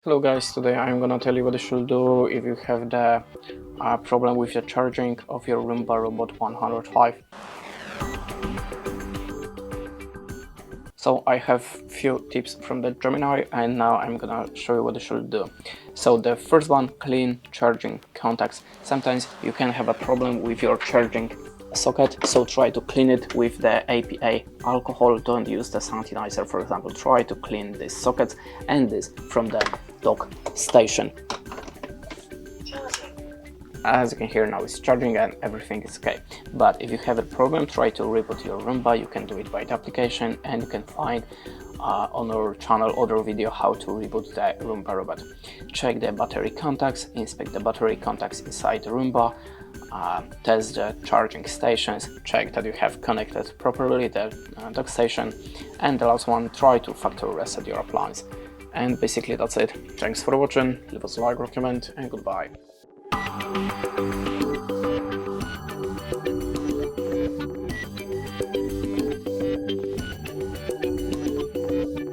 Hello guys, today I'm gonna tell you what you should do if you have the problem with the charging of your Roomba Robot 105. So I have few tips from the Gemini and now I'm gonna show you what you should do. So the first one, clean charging contacts. Sometimes you can have a problem with your charging socket, so try to clean it with the APA alcohol. Don't use the sanitizer, for example. Try to clean these sockets and this from the dock station. As you can hear, now it's charging and everything is okay. But if you have a problem, try to reboot your Roomba. You can do it by the application, and you can find on our channel other video how to reboot the Roomba robot. Check the battery contacts, inspect the battery contacts inside the Roomba, test the charging stations, check that you have connected properly the dock station, and the last one, try to factory reset your appliance. And basically that's it. Thanks for watching, leave us a like, comment, and goodbye.